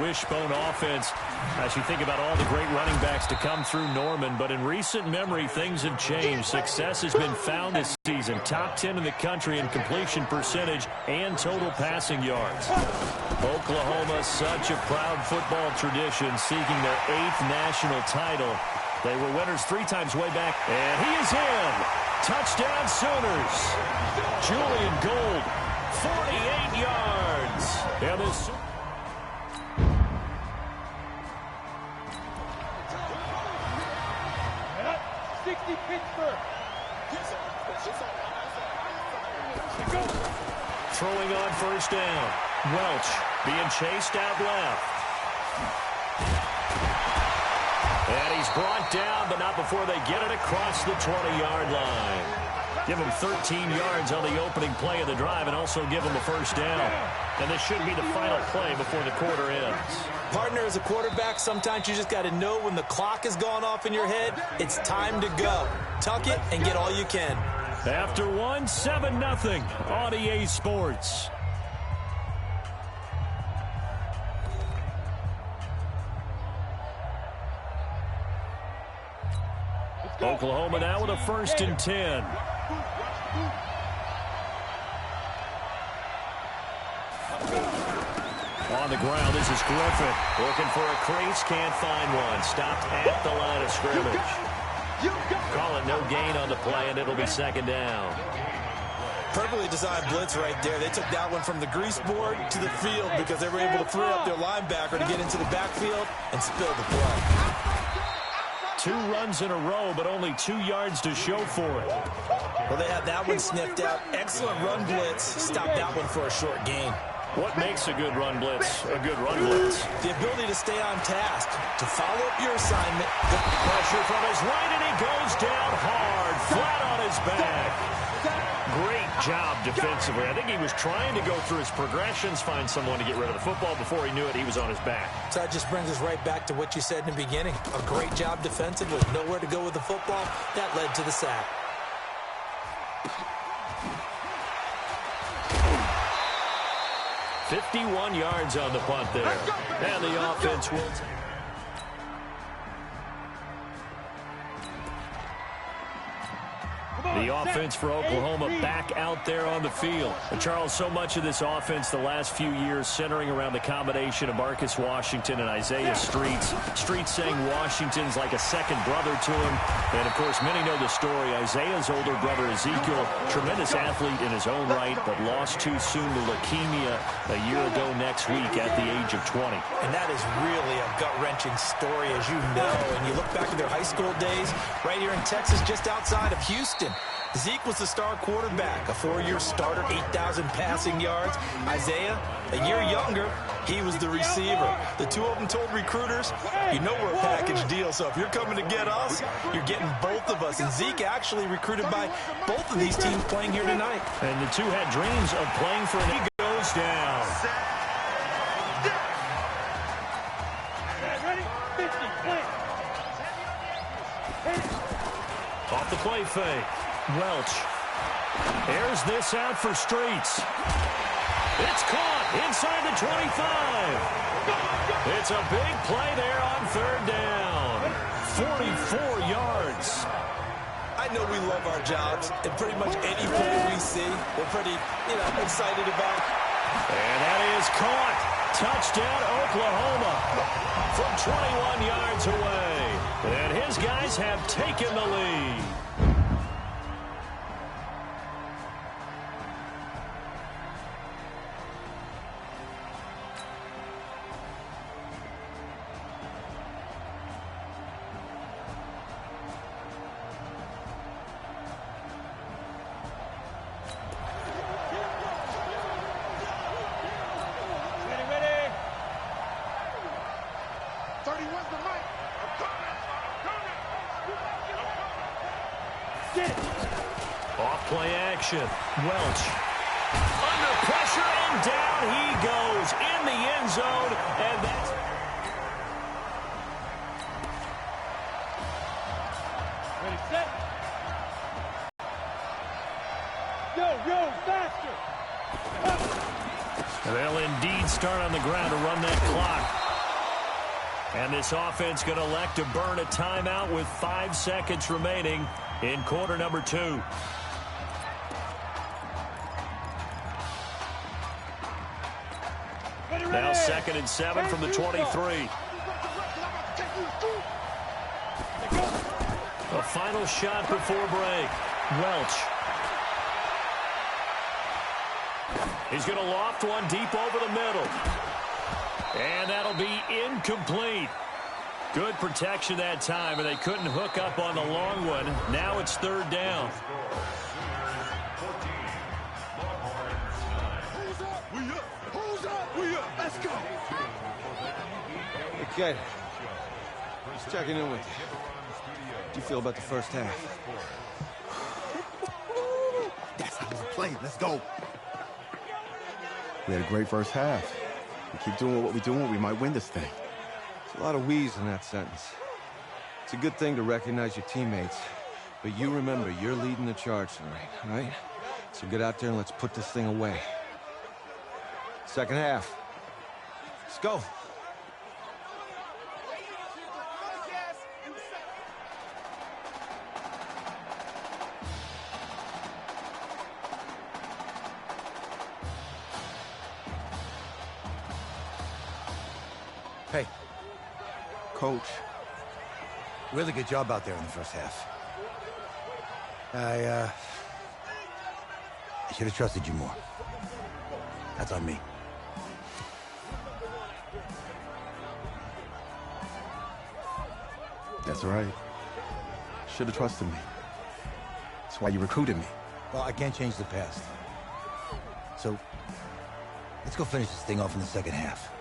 wishbone offense as you think about all the great running backs to come through Norman. But in recent memory, things have changed. Success has been found this season. Top 10 in the country in completion percentage and total passing yards. Oklahoma, such a proud football tradition, seeking their 8th national title. They were winners 3 times way back, and he is in. Touchdown Sooners. Julian Gold, 48 yards. And this 60 Pittsburgh. Throwing on first down. Welch being chased out left. And he's brought down, but not before they get it across the 20-yard line. Give him 13 yards on the opening play of the drive and also give him a first down. And this should be the final play before the quarter ends. Partner, as a quarterback, sometimes you just got to know when the clock has gone off in your head, it's time to go. Tuck it and get all you can. After 1, 7-0 on EA Sports. Oklahoma now with a 1st and 10. On the ground, this is Griffin. Looking for a crease, can't find one. Stopped at the line of scrimmage. Call it no gain on the play, and it'll be 2nd down. Perfectly designed blitz right there. They took that one from the grease board to the field because they were able to free up their linebacker to get into the backfield and spill the play. 2 runs in a row, but only 2 yards to show for it. Well, they had that one sniffed out. Excellent run blitz. Stopped that one for a short gain. What makes a good run blitz a good run blitz? The ability to stay on task, to follow up your assignment. Pressure from his right, and he goes down hard, flat on his back. Great job defensively. I think he was trying to go through his progressions, find someone to get rid of the football. Before he knew it, he was on his back. So that just brings us right back to what you said in the beginning. A great job defensively. Nowhere to go with the football. That led to the sack. .51 yards on the punt there. And the offense will... The offense for Oklahoma back out there on the field. And Charles, so much of this offense the last few years centering around the combination of Marcus Washington and Isaiah Streets. Streets saying Washington's like a second brother to him. And, of course, many know the story. Isaiah's older brother, Ezekiel, tremendous athlete in his own right, but lost too soon to leukemia a year ago next week at the age of 20. And that is really a gut-wrenching story, as you know. And you look back at their high school days right here in Texas, just outside of Houston. Zeke was the star quarterback, a 4-year starter, 8,000 passing yards. Isaiah, a year younger, he was the receiver. The two of them told recruiters, you know we're a package deal, so if you're coming to get us, you're getting both of us. And Zeke actually recruited by both of these teams playing here tonight. And the two had dreams of playing for an... He goes down. Off the play fake. Welch airs this out for Streets. It's caught inside the 25. It's a big play there on 3rd down. 44 yards. I know we love our jobs, and pretty much any play we see, we're pretty, excited about. And that is caught. Touchdown, Oklahoma from 21 yards away. And his guys have taken the lead. Off-play action. Welch. Under pressure, and down he goes in the end zone. And that's... Ready, set. Yo, faster. And they'll indeed start on the ground to run that clock. And this offense going to elect to burn a timeout with 5 seconds remaining in quarter number 2. Now 2nd and 7 from the 23. A final shot before break. Welch. He's going to loft one deep over the middle. And that'll be incomplete. Good protection that time, and they couldn't hook up on the long one. Now it's 3rd down. Let's go. Hey, kid. Just checking in with you. How do you feel about the first half? That's how we play. Let's go. We had a great first half. We keep doing what we're doing, we might win this thing. There's a lot of we's in that sentence. It's a good thing to recognize your teammates, but you remember you're leading the charge tonight, all right? So get out there and let's put this thing away. Second half. Let's go. Hey, Coach, really good job out there in the first half. I should have trusted you more. That's on me. That's all right. Should have trusted me. That's why you recruited me. Well, I can't change the past. So, let's go finish this thing off in the second half.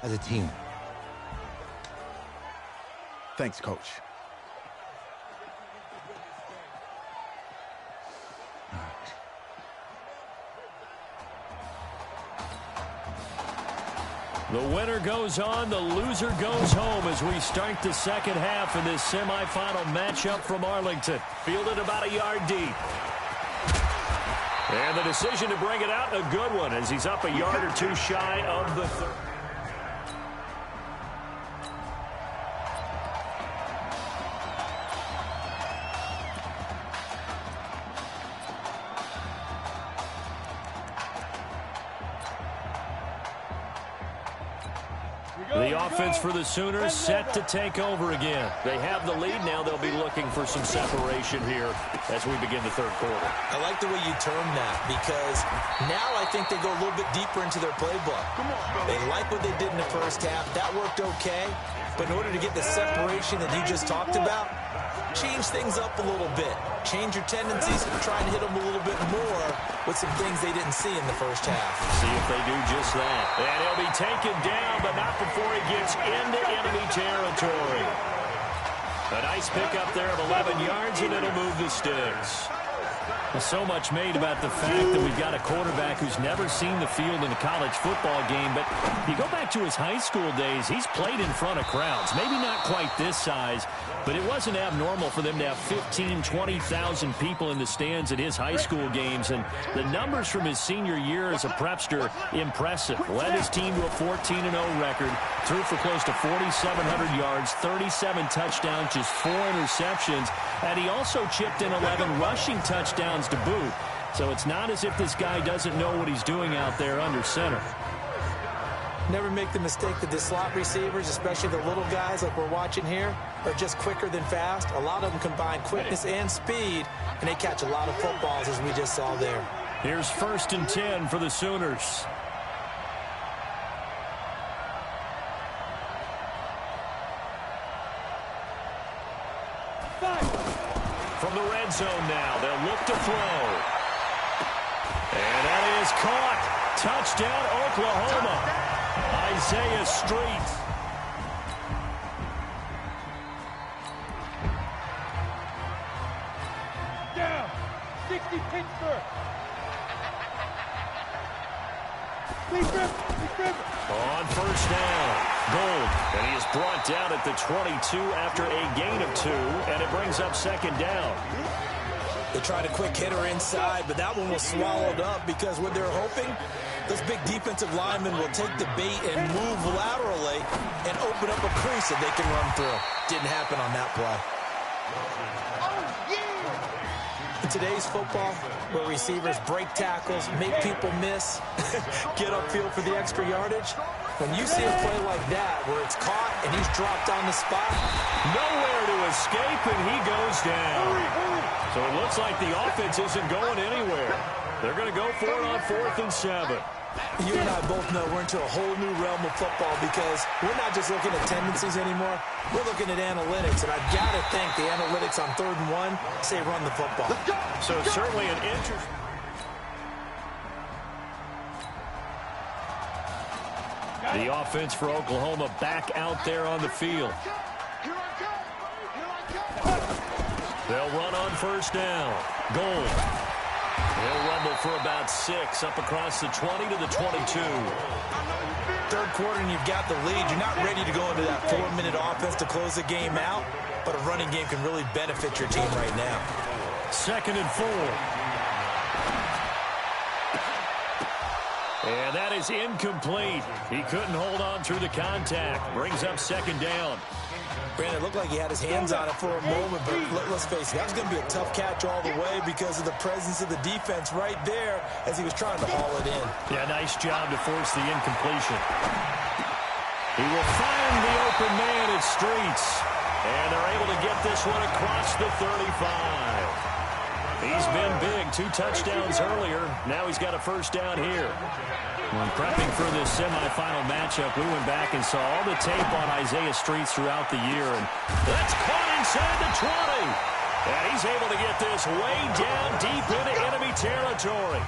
As a team. Thanks, Coach. The winner goes on, the loser goes home as we start the second half in this semifinal matchup from Arlington. Fielded about a yard deep. And the decision to bring it out, a good one, as he's up a yard or two shy of the third. The offense for the Sooners set to take over again. They have the lead now. They'll be looking for some separation here as we begin the third quarter. I like the way you termed that because now I think they go a little bit deeper into their playbook. They like what they did in the first half. That worked okay. But in order to get the separation that you just talked about, change things up a little bit. Change your tendencies and try and hit them a little bit more with some things they didn't see in the first half. See if they do just that. And he'll be taken down, but not before he gets into enemy territory. A nice pickup there of 11 yards, and it'll move the sticks. Well, so much made about the fact that we've got a quarterback who's never seen the field in a college football game, but you go back to his high school days, he's played in front of crowds. Maybe not quite this size, but it wasn't abnormal for them to have 15,000, 20,000 people in the stands at his high school games, and the numbers from his senior year as a prepster, impressive. Led his team to a 14-0 record, threw for close to 4,700 yards, 37 touchdowns, just 4 interceptions, and he also chipped in 11 rushing touchdowns to boot. So it's not as if this guy doesn't know what he's doing out there under center. Never make the mistake that the slot receivers, especially the little guys like we're watching here, are just quicker than fast. A lot of them combine quickness and speed, and they catch a lot of footballs, as we just saw there. Here's 1st and 10 for the Sooners. From the red zone now, they'll look to throw. And that is caught. Touchdown, Oklahoma. Isaiah Street. Down. 60 Pittsburgh. On 1st down, Gold. And he is brought down at the 22 after a gain of 2, and it brings up 2nd down. They tried a quick hitter inside, but that one was swallowed up because what they're hoping, those big defensive linemen will take the bait and move laterally and open up a crease that they can run through. Didn't happen on that play. In today's football, where receivers break tackles, make people miss, get upfield for the extra yardage, when you see a play like that where it's caught and he's dropped on the spot, nowhere to escape, and he goes down. So it looks like the offense isn't going anywhere. They're going to go for it on 4th and 7. You and I both know we're into a whole new realm of football because we're not just looking at tendencies anymore. We're looking at analytics, and I've got to think the analytics on 3rd and 1 say run the football. So certainly an interest. The offense for Oklahoma back out there on the field. They'll run on 1st down. Gold. They'll rumble for about 6 up across the 20 to the 22. 3rd quarter and you've got the lead. You're not ready to go into that 4-minute offense to close the game out, but a running game can really benefit your team right now. 2nd and 4. And that is incomplete. He couldn't hold on through the contact. Brings up 2nd down. Brandon, it looked like he had his hands on it for a moment, but let's face it, that was going to be a tough catch all the way because of the presence of the defense right there as he was trying to haul it in. Yeah, nice job to force the incompletion. He will find the open man at Streets, and they're able to get this one across the 35. He's been big, 2 touchdowns earlier. Now he's got a 1st down here. When prepping for this semifinal matchup, we went back and saw all the tape on Isaiah Streets throughout the year. And that's caught inside the 20. And he's able to get this way down deep into enemy territory.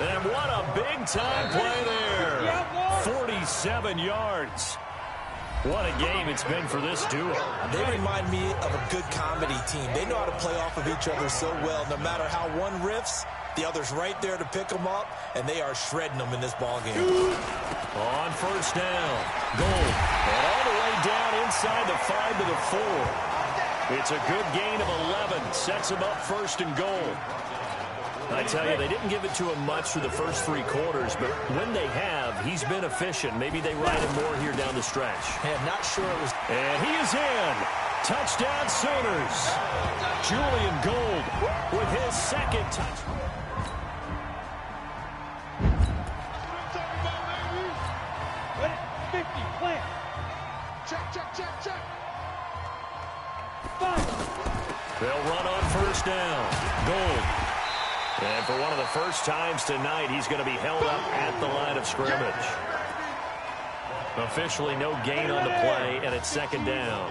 And what a big-time play there. 47 yards. What a game it's been for this duo. They remind me of a good comedy team. They know how to play off of each other so well. No matter how one riffs, the other's right there to pick them up, and they are shredding them in this ballgame. On 1st down, Gold. And all the way down inside the 5 to the 4. It's a good gain of 11. Sets him up 1st and goal. I tell you, they didn't give it to him much for the first 3 quarters, but when they have, he's been efficient. Maybe they ride him more here down the stretch. Man, not sure it was. And he is in. Touchdown Sooners. Julian Gold with his 2nd touchdown. They'll run on 1st down. Gold. And for one of the first times tonight, he's going to be held up at the line of scrimmage. Officially no gain on the play, and it's 2nd down.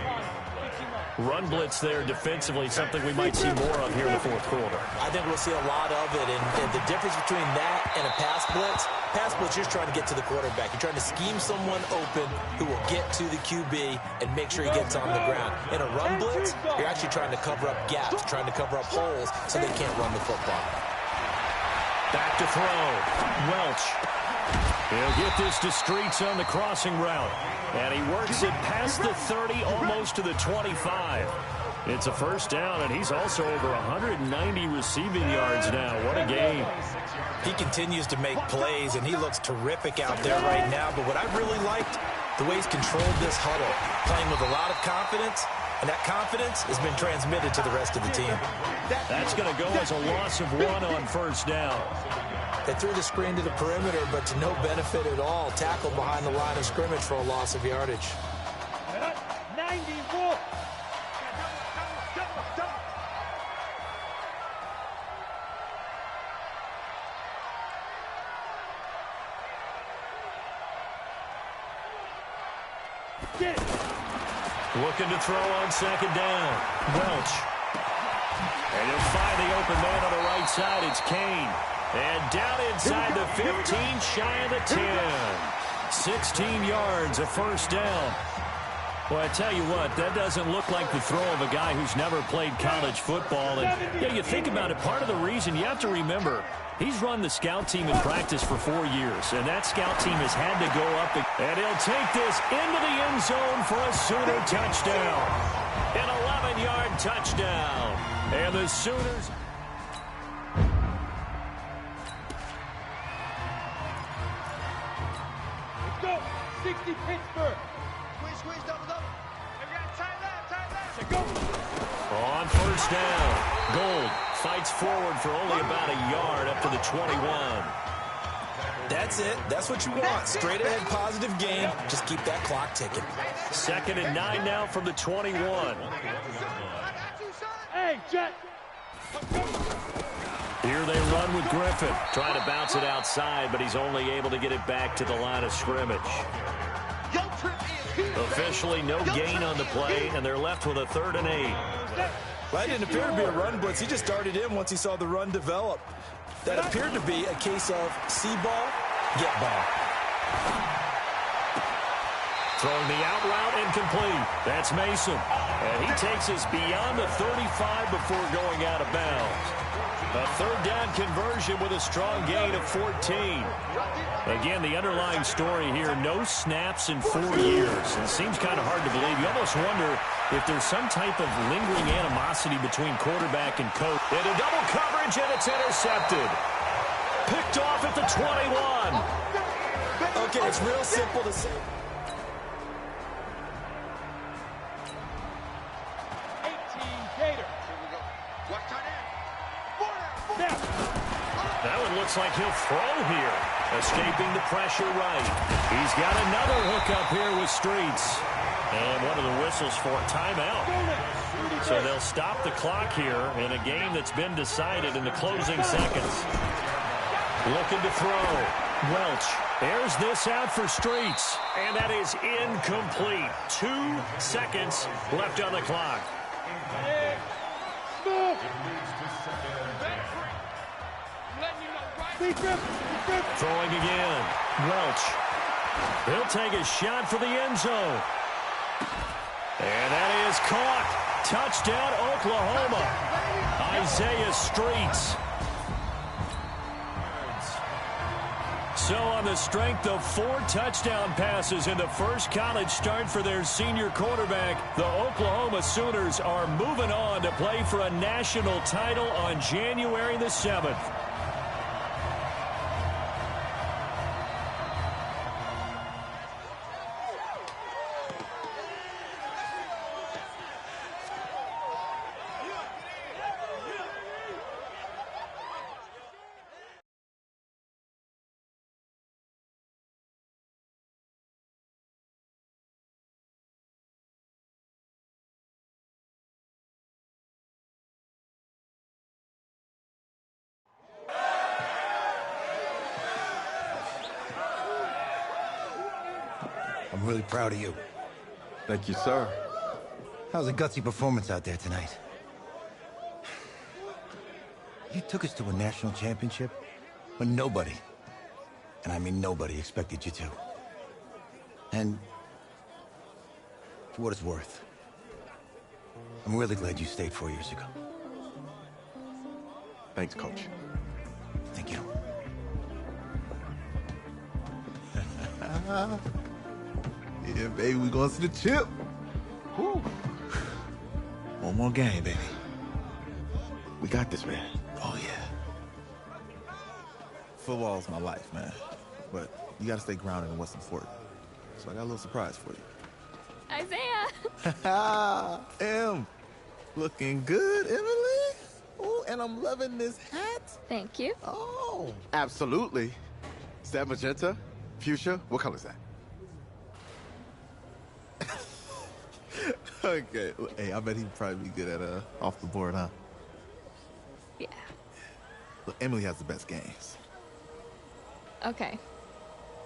Run blitz there defensively, something we might see more of here in the 4th quarter. I think we'll see a lot of it, and the difference between that and a pass blitz, you're trying to get to the quarterback. You're trying to scheme someone open who will get to the QB and make sure he gets on the ground. In a run blitz, you're actually trying to cover up gaps, trying to cover up holes so they can't run the football. Back to throw. Welch. He'll get this to Streets on the crossing route. And he works it past the 30, almost to the 25. It's a 1st down, and he's also over 190 receiving yards now. What a game. He continues to make plays, and he looks terrific out there right now. But what I really liked, the way he's controlled this huddle, playing with a lot of confidence, and that confidence has been transmitted to the rest of the team. That's going to go as a loss of 1 on 1st down. They threw the screen to the perimeter, but to no benefit at all. Tackled behind the line of scrimmage for a loss of yardage. 91. Get it. Looking to throw on 2nd down. Welch. And he'll find the open man on the right side. It's Kane. And down inside the 15, shy of the 10. 16 yards, a 1st down. Well, I tell you what, that doesn't look like the throw of a guy who's never played college football. And yeah, you think about it, part of the reason you have to remember, he's run the scout team in practice for 4 years, and that scout team has had to go up, and he'll take this into the end zone for a Sooner touchdown. An 11-yard touchdown. And the Sooners... Let's go. 60 Pittsburgh. On first down, Gold fights forward for only about a yard up to the 21. That's it. That's what you want. Straight ahead positive game. Just keep that clock ticking. 2nd and 9 now from the 21. Hey, Jet. Here they run with Griffin. Trying to bounce it outside, but he's only able to get it back to the line of scrimmage. Officially no gain on the play, and they're left with a 3rd and 8. That didn't appear to be a run blitz. He just started in once he saw the run develop. That appeared to be a case of see ball, get ball. Throwing the out route incomplete. That's Mason. And he takes us beyond the 35 before going out of bounds. A 3rd down conversion with a strong gain of 14. Again, the underlying story here, no snaps in 4 years. It seems kind of hard to believe. You almost wonder if there's some type of lingering animosity between quarterback and coach. Into double coverage, and it's intercepted. Picked off at the 21. Okay, it's real simple to say. 18 Gator. That one looks like he'll throw here. Escaping the pressure right. He's got another hookup here with Streets. And one of the whistles for a timeout. So they'll stop the clock here in a game that's been decided in the closing seconds. Looking to throw. Welch airs this out for Streets. And that is incomplete. 2 seconds left on the clock. Throwing again. Welch. He'll take a shot for the end zone. And that is caught. Touchdown, Oklahoma. Isaiah Streets. So on the strength of 4 touchdown passes in the first college start for their senior quarterback, the Oklahoma Sooners are moving on to play for a national title on January the 7th. I'm really proud of you. Thank you, sir. How's a gutsy performance out there tonight? You took us to a national championship when nobody, and I mean nobody, expected you to. And for what it's worth, I'm really glad you stayed 4 years ago. Thanks, Coach. Thank you. Yeah, baby, we going to the chip. Woo. One more game, baby. We got this, man. Oh, yeah. Football's my life, man. But you got to stay grounded in what's important. So I got a little surprise for you. Isaiah! Em, looking good, Emily. Oh, and I'm loving this hat. Thank you. Oh. Absolutely. Is that magenta? Fuchsia? What color is that? Okay. Hey, I bet he'd probably be good at off the board, huh? Yeah. Look, Emily has the best games. Okay.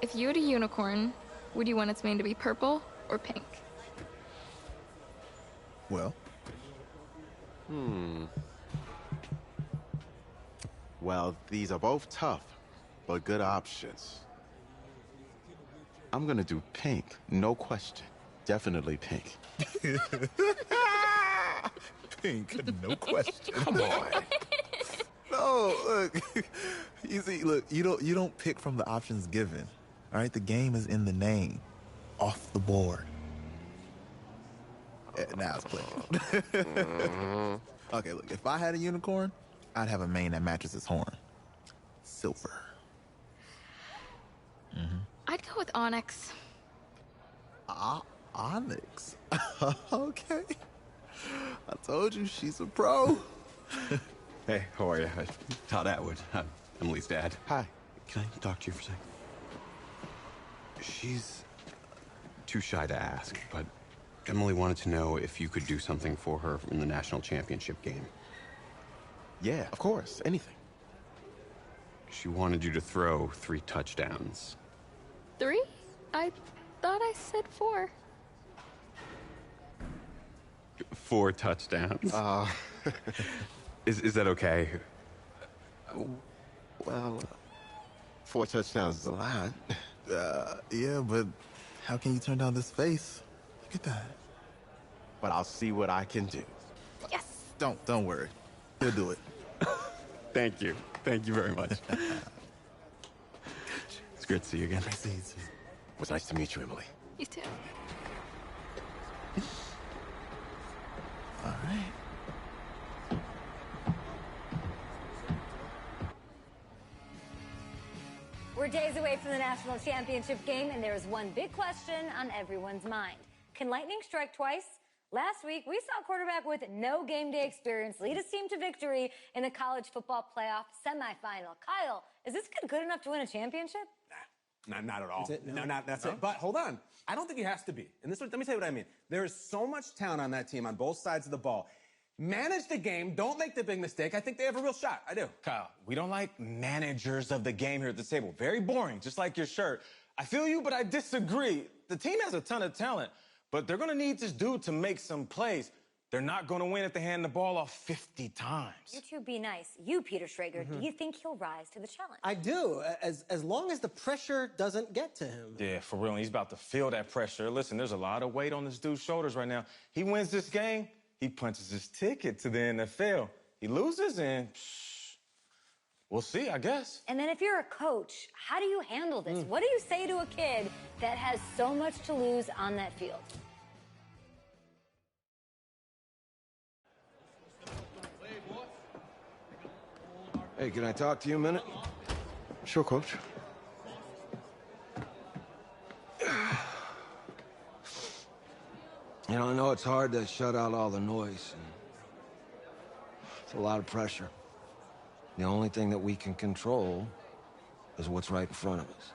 If you had a unicorn, would you want its mane to be purple or pink? Well. Well, these are both tough, but good options. I'm gonna do pink, no question. Definitely pink. Pink, no question. Come on. No, look. You see, look, you don't pick from the options given. All right, the game is in the name. Off the board. Now it's playing. Okay, look, if I had a unicorn, I'd have a mane that matches its horn. Silver. I'd go with onyx. Onyx. Okay. I told you she's a pro. Hey, how are you? Todd Atwood. I'm Emily's dad. Hi. Can I talk to you for a second? She's too shy to ask, but Emily wanted to know if you could do something for her in the national championship game. Yeah, of course. Anything. She wanted you to throw 3 touchdowns. 3? I thought I said 4. 4 touchdowns. Is that okay? Well, 4 touchdowns is a lot. Yeah, but how can you turn down this face? Look at that. But I'll see what I can do. Yes. Don't worry. He'll do it. Thank you. Thank you very much. It's great to see you again. Nice to meet you. It was nice to meet you, Emily. You too. All right. We're days away from the national championship game, and there is one big question on everyone's mind. Can lightning strike twice? Last week, we saw a quarterback with no game day experience lead his team to victory in the college football playoff semifinal. Kyle, is this kid good enough to win a championship? Not at all. That's it? No, that's it. But hold on. I don't think he has to be. And let me tell you what I mean. There is so much talent on that team on both sides of the ball. Manage the game. Don't make the big mistake. I think they have a real shot. I do. Kyle, we don't like managers of the game here at the table. Very boring, just like your shirt. I feel you, but I disagree. The team has a ton of talent, but they're going to need this dude to make some plays. They're not going to win if they hand the ball off 50 times. You two be nice. You, Peter Schrager, do you think he'll rise to the challenge? I do, as long as the pressure doesn't get to him. Yeah, for real. He's about to feel that pressure. Listen, there's a lot of weight on this dude's shoulders right now. He wins this game, he punches his ticket to the NFL. He loses, and we'll see, I guess. And then if you're a coach, how do you handle this? What do you say to a kid that has so much to lose on that field? Hey, can I talk to you a minute? Sure, Coach. You know, I know it's hard to shut out all the noise. And it's a lot of pressure. The only thing that we can control is what's right in front of us.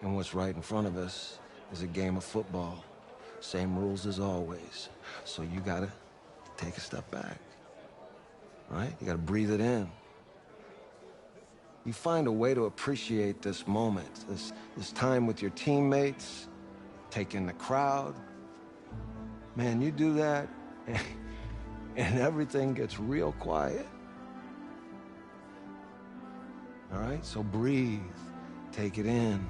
And what's right in front of us is a game of football. Same rules as always. So you gotta take a step back. Right? You gotta breathe it in. You find a way to appreciate this moment, this time with your teammates, take in the crowd. Man, you do that, and everything gets real quiet. All right? So breathe, take it in.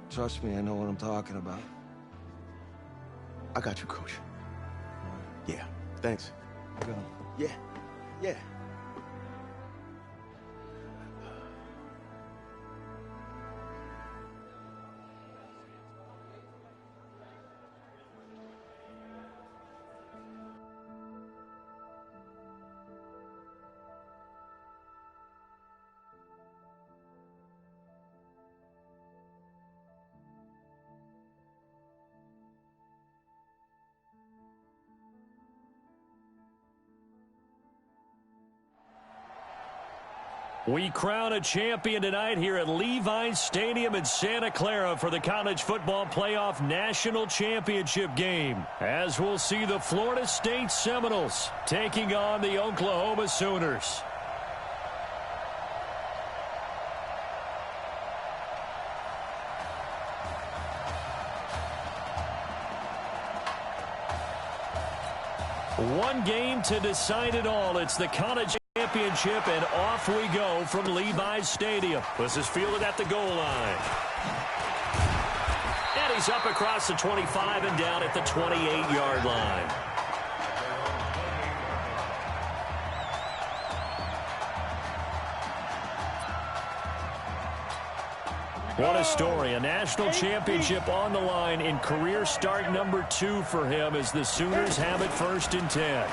Trust me, I know what I'm talking about. I got you, Coach. Yeah, thanks. Go. Yeah. We crown a champion tonight here at Levi's Stadium in Santa Clara for the College Football Playoff National Championship game. As we'll see the Florida State Seminoles taking on the Oklahoma Sooners. One game to decide it all. It's the College Championship, and off we go from Levi's Stadium. This is fielded at the goal line. And he's up across the 25 and down at the 28-yard line. What a story. A national championship on the line in career start number 2 for him as the Sooners have it 1st and 10.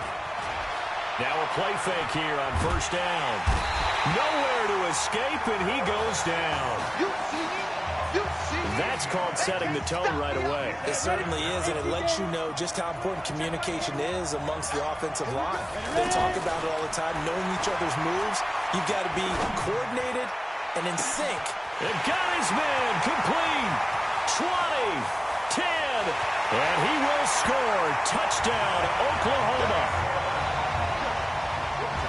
Now a play fake here on 1st down. Nowhere to escape, and he goes down. That's called setting the tone right away. It certainly is, and it lets you know just how important communication is amongst the offensive line. They talk about it all the time, knowing each other's moves. You've got to be coordinated and in sync. They've got his man complete. 20, 10, and he will score. Touchdown, Oklahoma.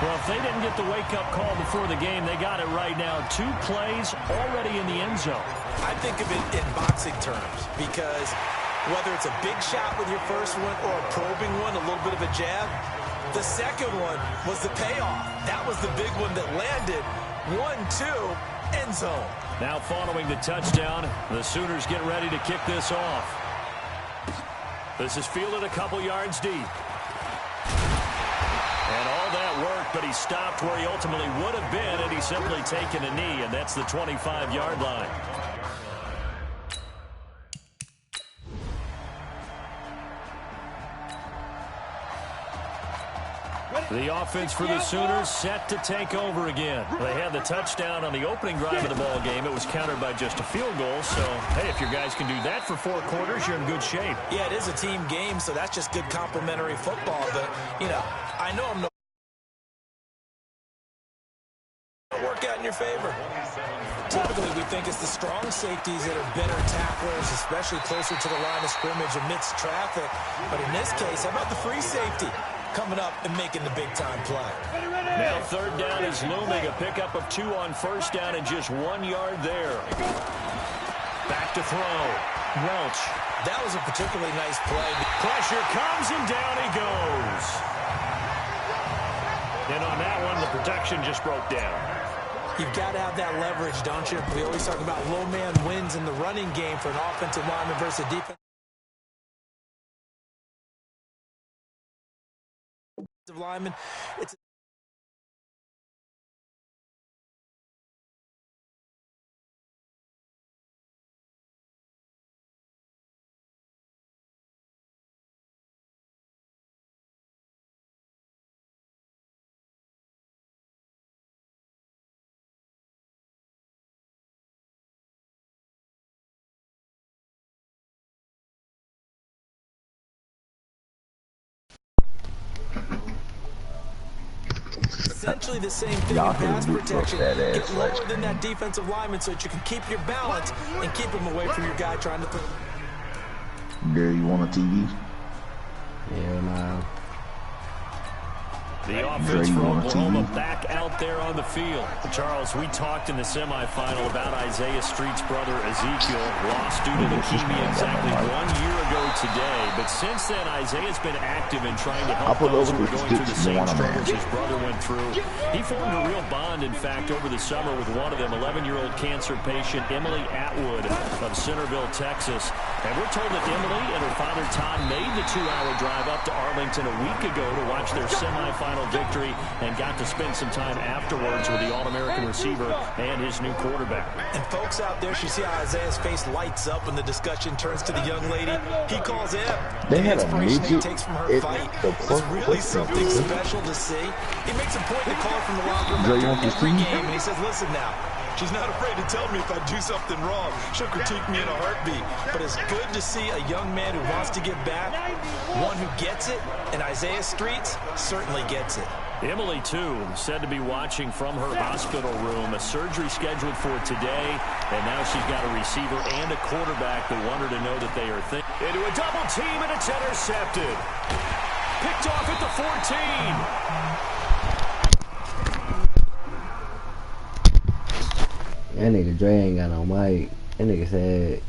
Well, if they didn't get the wake-up call before the game, they got it right now. 2 plays already in the end zone. I think of it in boxing terms because whether it's a big shot with your first one or a probing one, a little bit of a jab, the second one was the payoff. That was the big one that landed. 1-2, end zone. Now following the touchdown, the Sooners get ready to kick this off. This is fielded a couple yards deep. And all that worked, but he stopped where he ultimately would have been had he simply taken a knee, and that's the 25-yard line. The offense for the Sooners set to take over again. They had the touchdown on the opening drive of the ball game. It was countered by just a field goal. So, hey, if your guys can do that for 4 quarters, you're in good shape. Yeah, it is a team game, so that's just good complementary football. But, you know, I know I'm work out in your favor. Typically, we think it's the strong safeties that are better tacklers, especially closer to the line of scrimmage amidst traffic. But in this case, how about the free safety coming up and making the big-time play? Now third down is looming. A pickup of 2 on first down and just 1 yard there. Back to throw. Welch. That was a particularly nice play. Pressure comes and down he goes. And on that one, the protection just broke down. You've got to have that leverage, don't you? We always talk about low man wins in the running game for an offensive lineman versus a defensive lineman. It's essentially the same thing in pass protection. Get lower than that defensive lineman so that you can keep your balance and keep him away from your guy trying to throw. There, you want a TV? Yeah, man. The offense for Oklahoma back out there on the field. Charles, we talked in the semifinal about Isaiah Street's brother Ezekiel, lost due to leukemia exactly 1 year ago today. But since then, Isaiah's been active in trying to help those who are going through the same struggles his brother went through. He formed a real bond, in fact, over the summer with one of them, 11-year-old cancer patient Emily Atwood of Centerville, Texas. And we're told that Emily and her father Tom made the 2-hour drive up to Arlington a week ago to watch their semifinal victory and got to spend some time afterwards with the All-American receiver and his new quarterback. And folks out there should see how Isaiah's face lights up when the discussion turns to the young lady. He calls in. The inspiration he takes from her fight is really something special to see. He makes a point to call her from the locker room after every game, and he says, listen now, she's not afraid to tell me if I do something wrong. She'll critique me in a heartbeat. But it's good to see a young man who wants to get back, one who gets it, and Isaiah Streets certainly gets it. Emily, too, said to be watching from her hospital room. A surgery scheduled for today, and now she's got a receiver and a quarterback that want her to know that they are into a double team, and it's intercepted. Picked off at the 14. That nigga Dre ain't got no mic. That nigga said